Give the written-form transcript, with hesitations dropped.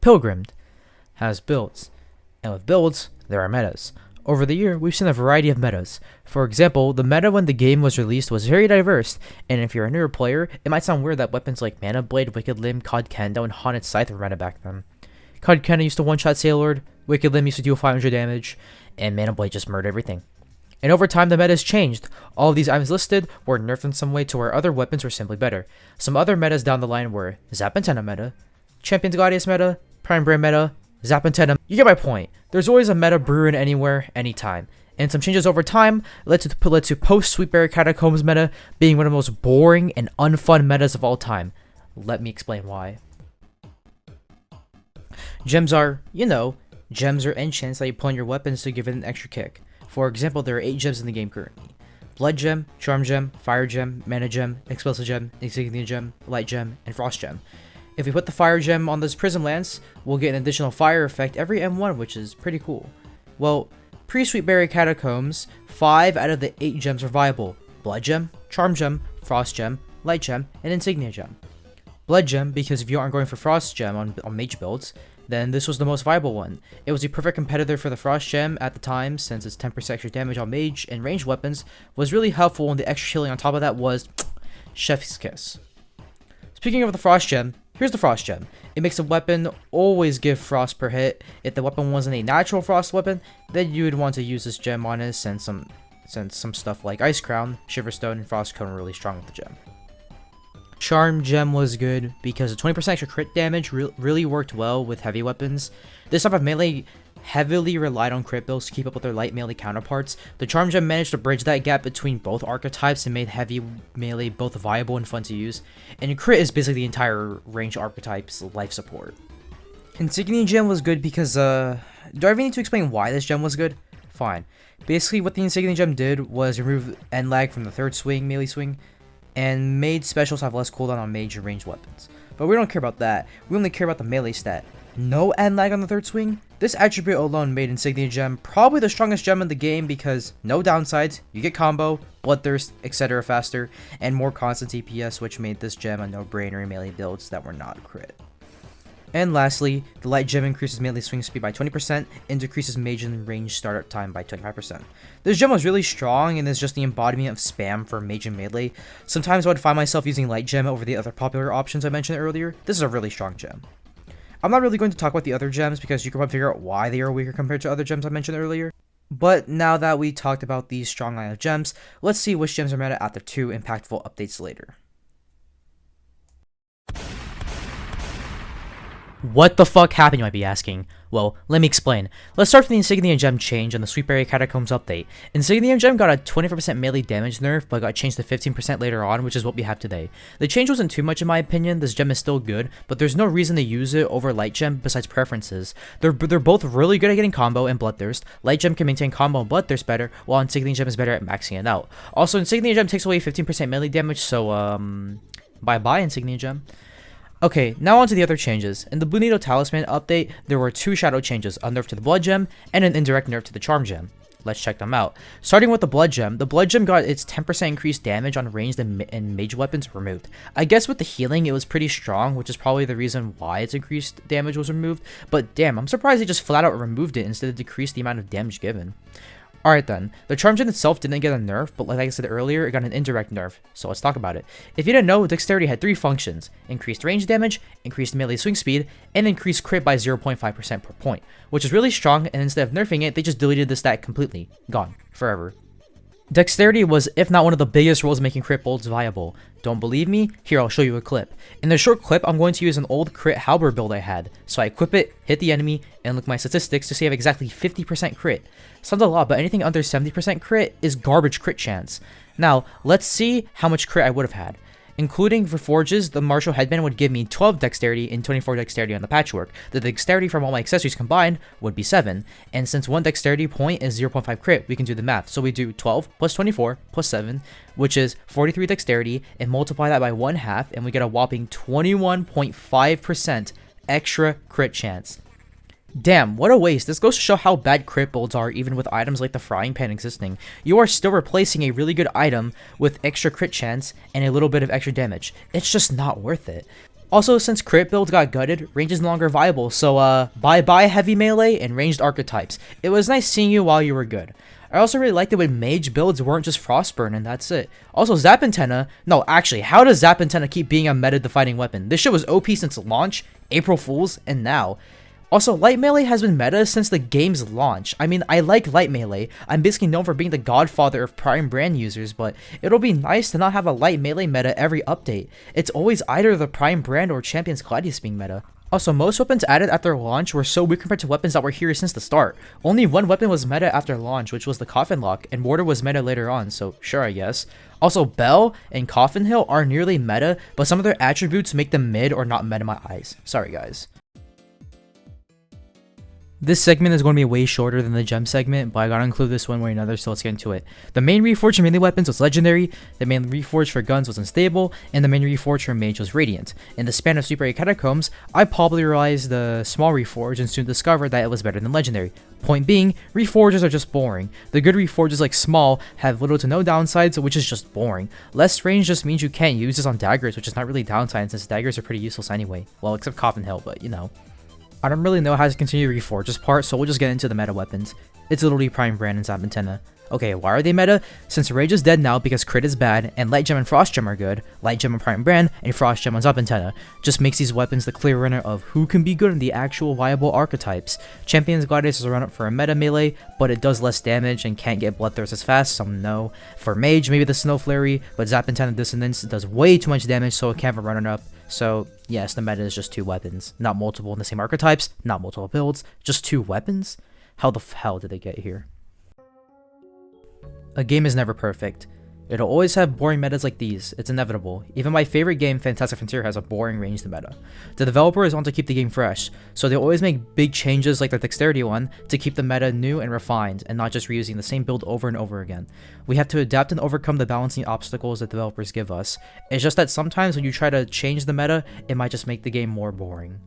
Pilgrammed has builds, and with builds, there are metas. Over the year, we've seen a variety of metas. For example, the meta when the game was released was very diverse, and if you're a newer player, it might sound weird that weapons like Mana Blade, Wicked Limb, Cod Kendo, and Haunted Scythe were meta back then. Cod Kendo used to one-shot Sailord, Wicked Limb used to deal 500 damage, and Mana Blade just murdered everything. And over time, the meta has changed. All of these items listed were nerfed in some way to where other weapons were simply better. Some other metas down the line were Zap Antenna meta, Champions Gladius meta, Prime Brand meta, Zap Antenna. You get my point. There's always a meta brewing anywhere, anytime. And some changes over time led to post-Sweetberry Catacombs meta being one of the most boring and unfun metas of all time. Let me explain why. Gems are, gems or enchants that you put on your weapons to give it an extra kick. For example, there are 8 gems in the game currently. Blood Gem, Charm Gem, Fire Gem, Mana Gem, Explosive Gem, Insignia Gem, Light Gem, and Frost Gem. If we put the Fire Gem on this Prism Lance, we'll get an additional fire effect every M1, which is pretty cool. Well, pre-Sweetberry Catacombs, 5 out of the 8 gems are viable. Blood Gem, Charm Gem, Frost Gem, Light Gem, and Insignia Gem. Blood Gem, because if you aren't going for Frost Gem on mage builds, then this was the most viable one. It was a perfect competitor for the Frost Gem at the time, since its 10% extra damage on mage and ranged weapons was really helpful, and the extra healing on top of that was chef's kiss. Speaking of the Frost Gem, here's the Frost Gem. It makes a weapon always give frost per hit. If the weapon wasn't a natural frost weapon, then you would want to use this gem on it, since some stuff like Ice Crown, Shiverstone, and Frost Cone are really strong with the gem. Charm Gem was good because the 20% extra crit damage really worked well with heavy weapons. This type of melee heavily relied on crit builds to keep up with their light melee counterparts. The Charm Gem managed to bridge that gap between both archetypes and made heavy melee both viable and fun to use. And crit is basically the entire range archetype's life support. Insignia Gem was good because, do I even need to explain why this gem was good? Fine. Basically, what the Insignia Gem did was remove end lag from the third swing, melee swing, and made specials have less cooldown on mage and ranged weapons. But we don't care about that. We only care about the melee stat. No end lag on the third swing? This attribute alone made Insignia Gem probably the strongest gem in the game because no downsides, you get combo, bloodthirst, etc. faster, and more constant DPS, which made this gem a no-brainer in melee builds that were not crit. And lastly, the Light Gem increases melee swing speed by 20% and decreases mage and range startup time by 25%. This gem was really strong and is just the embodiment of spam for mage and melee. Sometimes I would find myself using Light Gem over the other popular options I mentioned earlier. This is a really strong gem. I'm not really going to talk about the other gems because you can probably figure out why they are weaker compared to other gems I mentioned earlier. But now that we talked about these strong line of gems, let's see which gems are meta after 2 impactful updates later. What the fuck happened, you might be asking? Well, let me explain. Let's start with the Insignia Gem change on the Sweetberry Catacombs update. Insignia Gem got a 24% melee damage nerf, but got changed to 15% later on, which is what we have today. The change wasn't too much in my opinion. This gem is still good, but there's no reason to use it over Light Gem besides preferences. They're both really good at getting combo and Bloodthirst. Light Gem can maintain combo and Bloodthirst better, while Insignia Gem is better at maxing it out. Also, Insignia Gem takes away 15% melee damage, so bye-bye Insignia Gem. Okay, now on to the other changes. In the Blue Needle Talisman update, there were 2 shadow changes, a nerf to the Blood Gem, and an indirect nerf to the Charm Gem. Let's check them out. Starting with the Blood Gem got its 10% increased damage on ranged and mage weapons removed. I guess with the healing, it was pretty strong, which is probably the reason why its increased damage was removed, but damn, I'm surprised they just flat out removed it instead of decreased the amount of damage given. Alright then, the Charm Gem itself didn't get a nerf, but like I said earlier, it got an indirect nerf, so let's talk about it. If you didn't know, Dexterity had 3 functions: increased range damage, increased melee swing speed, and increased crit by 0.5% per point, which is really strong, and instead of nerfing it, they just deleted the stat completely. Gone. Forever. Dexterity was, if not one of the biggest roles making crit builds viable. Don't believe me? Here, I'll show you a clip. In this short clip, I'm going to use an old crit halberd build I had. So I equip it, hit the enemy, and look at my statistics to see I have exactly 50% crit. Sounds a lot, but anything under 70% crit is garbage crit chance. Now, let's see how much crit I would have had. Including reforges, the martial headband would give me 12 dexterity and 24 dexterity on the patchwork. The dexterity from all my accessories combined would be 7, and since one dexterity point is 0.5 crit, we can do the math. So we do 12 plus 24 plus 7, which is 43 dexterity, and multiply that by 1/2, and we get a whopping 21.5% extra crit chance. Damn, what a waste. This goes to show how bad crit builds are even with items like the frying pan existing. You are still replacing a really good item with extra crit chance and a little bit of extra damage. It's just not worth it. Also, since crit builds got gutted, range is no longer viable, so bye-bye heavy melee and ranged archetypes. It was nice seeing you while you were good. I also really liked it when mage builds weren't just Frostburn and that's it. Also, Zap Antenna, no, actually, how does Zap Antenna keep being a meta-defining weapon? This shit was OP since launch, April Fools, and now. Also, light melee has been meta since the game's launch. I mean, I like light melee. I'm basically known for being the godfather of prime brand users, but it'll be nice to not have a light melee meta every update. It's always either the prime brand or Champions Gladius being meta. Also, most weapons added after launch were so weak compared to weapons that were here since the start. Only one weapon was meta after launch, which was the Coffin Lock, and Mortar was meta later on, so sure I guess. Also, Bell and Coffin Hill are nearly meta, but some of their attributes make them mid or not meta in my eyes. Sorry guys. This segment is going to be way shorter than the gem segment, but I gotta include this one way or another, so let's get into it. The main reforge for melee weapons was legendary, the main reforge for guns was unstable, and the main reforge for mage was radiant. In the span of Super 8 Catacombs, I popularized the small reforge and soon discovered that it was better than legendary. Point being, reforges are just boring. The good reforges like small have little to no downsides, which is just boring. Less range just means you can't use this on daggers, which is not really downside since daggers are pretty useless anyway. Well, except Coffin Hill, but you know. I don't really know how to continue the reforges part, so we'll just get into the meta weapons. It's literally Prime Brand and Zap Antenna. Okay, why are they meta? Since Rage is dead now because crit is bad, and Light Gem and Frost Gem are good, Light Gem on Prime Brand, and Frost Gem on Zap Antenna, just makes these weapons the clear winner of who can be good in the actual viable archetypes. Champions Gladius is a run-up for a meta melee, but it does less damage and can't get Bloodthirst as fast, some know. For Mage, maybe the Snow Flurry, but Zap Antenna Dissonance does way too much damage, so it can't have a runner-up. So, yes, the meta is just 2 weapons. Not multiple in the same archetypes, not multiple builds, just 2 weapons? How the hell did they get here? A game is never perfect. It'll always have boring metas like these, it's inevitable. Even my favorite game, Fantastic Frontier, has a boring ranged meta. The developers want to keep the game fresh, so they always make big changes like the Dexterity one to keep the meta new and refined, and not just reusing the same build over and over again. We have to adapt and overcome the balancing obstacles that developers give us. It's just that sometimes when you try to change the meta, it might just make the game more boring.